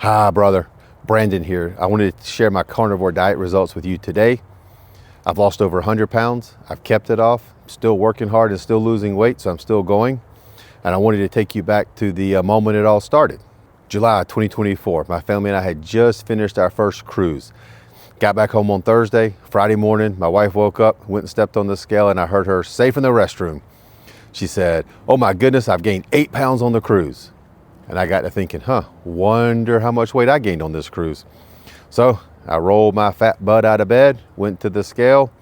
Hi, brother. Brandon here. I wanted to share my carnivore diet results with you today. I've lost over 100 pounds. I've kept it off. Still working hard and still losing weight, so I'm still going. And I wanted to take you back to the moment it all started. July 2024. My family and I had just finished our first cruise. Got back home on Thursday. Friday morning, my wife woke up, went and stepped on the scale, and I heard her safe in the restroom. She said, "Oh my goodness, I've gained 8 pounds on the cruise." And I got to thinking, wonder how much weight I gained on this cruise. So I rolled my fat butt out of bed, went to the scale,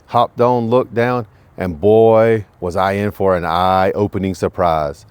hopped on, looked down, and boy, was I in for an eye-opening surprise.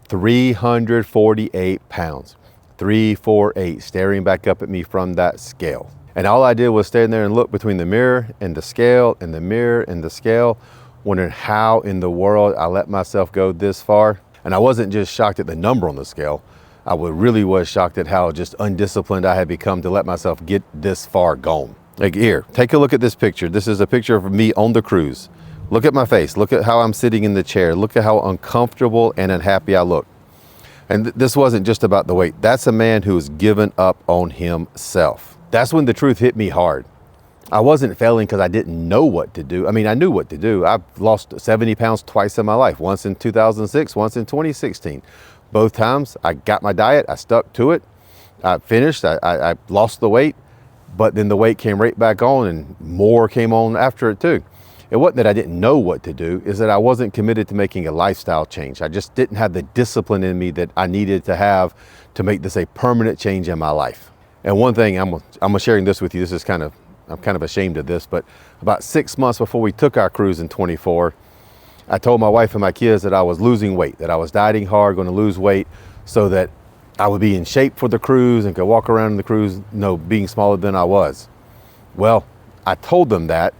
348 pounds, 348, staring back up at me from that scale. And all I did was stand there and look between the mirror and the scale and the mirror and the scale, wondering how in the world I let myself go this far. And I wasn't just shocked at the number on the scale. I really was shocked at how just undisciplined I had become to let myself get this far gone. Like here, take a look at this picture. This is a picture of me on the cruise. Look at my face. Look at how I'm sitting in the chair. Look at how uncomfortable and unhappy I look. And this wasn't just about the weight. That's a man who has given up on himself. That's when the truth hit me hard. I wasn't failing because I didn't know what to do. I mean, I knew what to do. I've lost 70 pounds twice in my life, once in 2006, once in 2016. Both times I got my diet, I stuck to it, I finished, I lost the weight, but then the weight came right back on and more came on after it too. It wasn't that I didn't know what to do, is that I wasn't committed to making a lifestyle change. I just didn't have the discipline in me that I needed to have to make this a permanent change in my life. And one thing, I'm sharing this with you, this is I'm kind of ashamed of this, but about 6 months before we took our cruise in 24, I told my wife and my kids that I was losing weight, that I was dieting hard, going to lose weight so that I would be in shape for the cruise and could walk around in the cruise, being smaller than I was. Well, I told them that,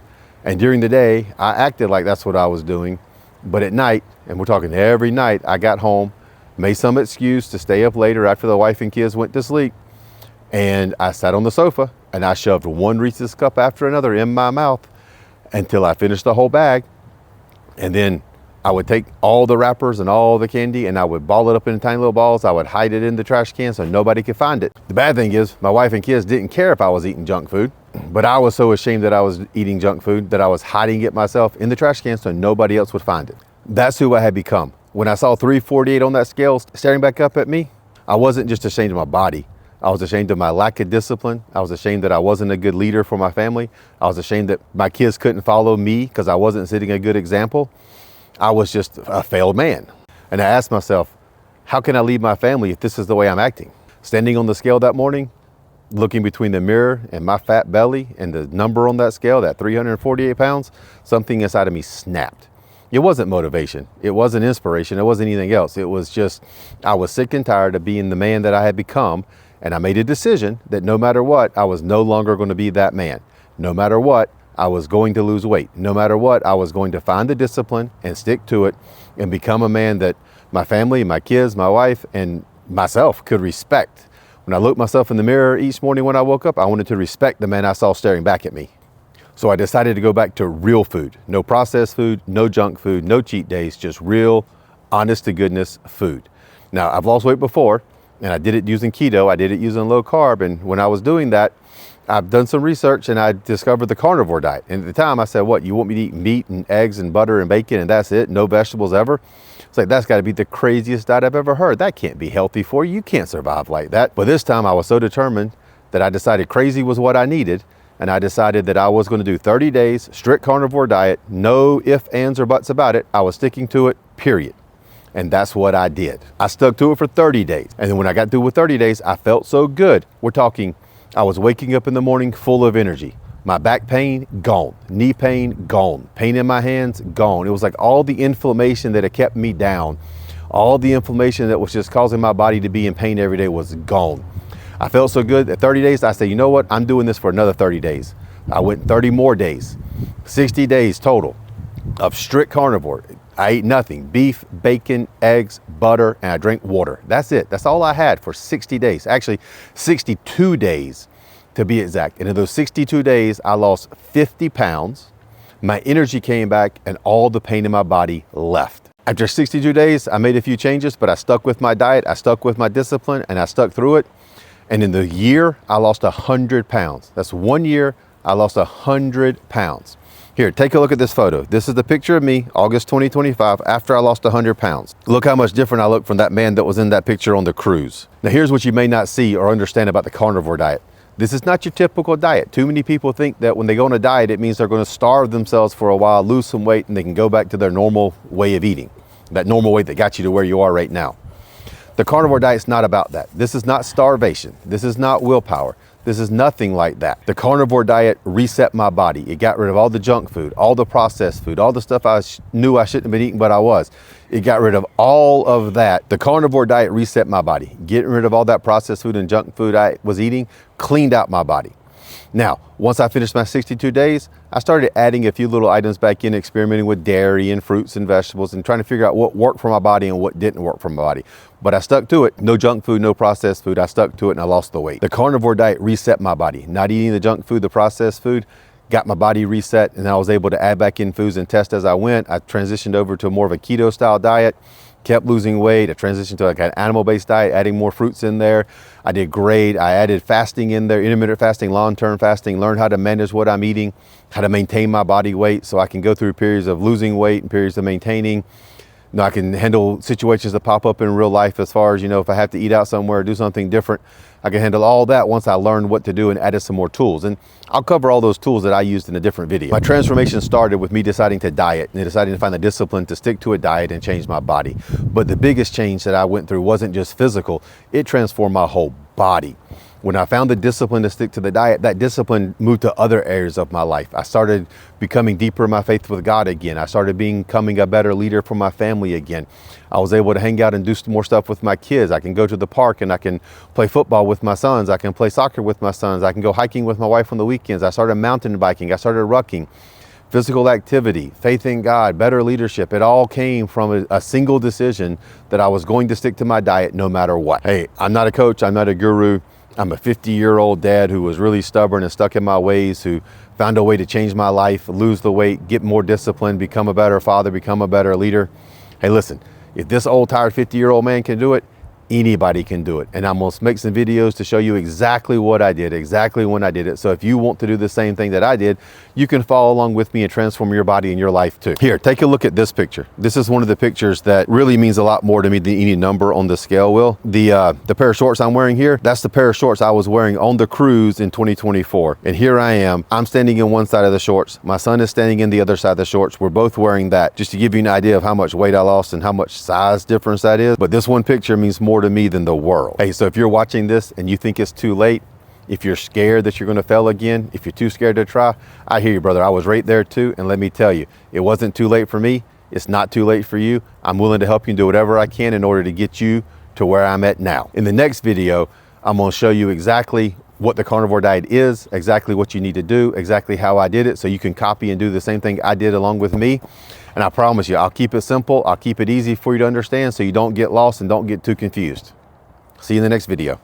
and during the day, I acted like that's what I was doing, but at night, and we're talking every night, I got home, made some excuse to stay up later after the wife and kids went to sleep, and I sat on the sofa and I shoved one Reese's cup after another in my mouth until I finished the whole bag. And then I would take all the wrappers and all the candy and I would ball it up in tiny little balls. I would hide it in the trash can so nobody could find it. The bad thing is my wife and kids didn't care if I was eating junk food, but I was so ashamed that I was eating junk food that I was hiding it myself in the trash can so nobody else would find it. That's who I had become. When I saw 348 on that scale staring back up at me, I wasn't just ashamed of my body. I was ashamed of my lack of discipline. I was ashamed that I wasn't a good leader for my family. I was ashamed that my kids couldn't follow me because I wasn't setting a good example. I was just a failed man. And I asked myself, how can I lead my family if this is the way I'm acting? Standing on the scale that morning, looking between the mirror and my fat belly and the number on that scale, that 348 pounds, something inside of me snapped. It wasn't motivation. It wasn't inspiration. It wasn't anything else. It was just, I was sick and tired of being the man that I had become. And I made a decision that no matter what, I was no longer going to be that man. No matter what, I was going to lose weight. No matter what, I was going to find the discipline and stick to it and become a man that my family, my kids, my wife, and myself could respect. When I looked myself in the mirror each morning when I woke up, I wanted to respect the man I saw staring back at me. So I decided to go back to real food. No processed food, no junk food, no cheat days, just real, honest to goodness food. Now, I've lost weight before. And I did it using keto, I did it using low carb. And when I was doing that, I've done some research and I discovered the carnivore diet. And at the time I said, what, you want me to eat meat and eggs and butter and bacon and that's it? No vegetables ever? It's like, that's gotta be the craziest diet I've ever heard. That can't be healthy for you. You can't survive like that. But this time I was so determined that I decided crazy was what I needed. And I decided that I was gonna do 30 days, strict carnivore diet, no ifs, ands, or buts about it. I was sticking to it, period. And that's what I did. I stuck to it for 30 days. And then when I got through with 30 days, I felt so good. We're talking, I was waking up in the morning full of energy. My back pain, gone. Knee pain, gone. Pain in my hands, gone. It was like all the inflammation that had kept me down, all the inflammation that was just causing my body to be in pain every day was gone. I felt so good. At 30 days, I said, you know what? I'm doing this for another 30 days. I went 30 more days, 60 days total of strict carnivore. I ate nothing, beef, bacon, eggs, butter, and I drank water. That's it. That's all I had for 60 days. Actually, 62 days to be exact. And in those 62 days, I lost 50 pounds. My energy came back and all the pain in my body left. After 62 days, I made a few changes, but I stuck with my diet. I stuck with my discipline and I stuck through it. And in the year, I lost 100 pounds. That's 1 year, I lost 100 pounds. Here, take a look at this photo. This is the picture of me, August 2025, after I lost 100 pounds. Look how much different I look from that man that was in that picture on the cruise. Now here's what you may not see or understand about the carnivore diet. This is not your typical diet. Too many people think that when they go on a diet, it means they're going to starve themselves for a while, lose some weight, and they can go back to their normal way of eating. That normal weight that got you to where you are right now. The carnivore diet's not about that. This is not starvation. This is not willpower. This is nothing like that. The carnivore diet reset my body. It got rid of all the junk food, all the processed food, all the stuff I knew I shouldn't have been eating, but I was. It got rid of all of that. The carnivore diet reset my body. Getting rid of all that processed food and junk food I was eating cleaned out my body. Now, once I finished my 62 days, I started adding a few little items back in, experimenting with dairy and fruits and vegetables and trying to figure out what worked for my body and what didn't work for my body. But I stuck to it. No junk food, no processed food. I stuck to it and I lost the weight. The carnivore diet reset my body. Not eating the junk food, the processed food, got my body reset, and I was able to add back in foods and test as I went. I transitioned over to more of a keto style diet. Kept losing weight. I transitioned to like an animal-based diet, adding more fruits in there. I did great. I added fasting in there, intermittent fasting, long-term fasting, learned how to manage what I'm eating, how to maintain my body weight so I can go through periods of losing weight and periods of maintaining. You know, I can handle situations that pop up in real life as far as, you know, if I have to eat out somewhere, do something different. I can handle all that once I learned what to do and added some more tools. And I'll cover all those tools that I used in a different video. My transformation started with me deciding to diet and deciding to find the discipline to stick to a diet and change my body. But the biggest change that I went through wasn't just physical, it transformed my whole body. When I found the discipline to stick to the diet, that discipline moved to other areas of my life. I started becoming deeper in my faith with God again. I started becoming a better leader for my family again. I was able to hang out and do more stuff with my kids. I can go to the park and I can play football with my sons. I can play soccer with my sons. I can go hiking with my wife on the weekends. I started mountain biking. I started rucking. Physical activity, faith in God, better leadership. It all came from a single decision that I was going to stick to my diet no matter what. Hey, I'm not a coach. I'm not a guru. I'm a 50-year-old dad who was really stubborn and stuck in my ways, who found a way to change my life, lose the weight, get more disciplined, become a better father, become a better leader. Hey, listen, if this old, tired 50-year-old man can do it, anybody can do it. And I'm gonna make some videos to show you exactly what I did, exactly when I did it. So if you want to do the same thing that I did, you can follow along with me and transform your body and your life too. Here, take a look at this picture. This is one of the pictures that really means a lot more to me than any number on the scale will. The pair of shorts I'm wearing here, that's the pair of shorts I was wearing on the cruise in 2024. And here I am, I'm standing in one side of the shorts. My son is standing in the other side of the shorts. We're both wearing that, just to give you an idea of how much weight I lost and how much size difference that is. But this one picture means more to me than the world. Hey, so if you're watching this and you think it's too late, if you're scared that you're going to fail again, if you're too scared to try, I hear you, brother. I was right there too. And let me tell you, it wasn't too late for me. It's not too late for you. I'm willing to help you and do whatever I can in order to get you to where I'm at now. In the next video, I'm going to show you exactly what the carnivore diet is, exactly what you need to do, exactly how I did it, so you can copy and do the same thing I did along with me. And I promise you, I'll keep it simple. I'll keep it easy for you to understand so you don't get lost and don't get too confused. See you in the next video.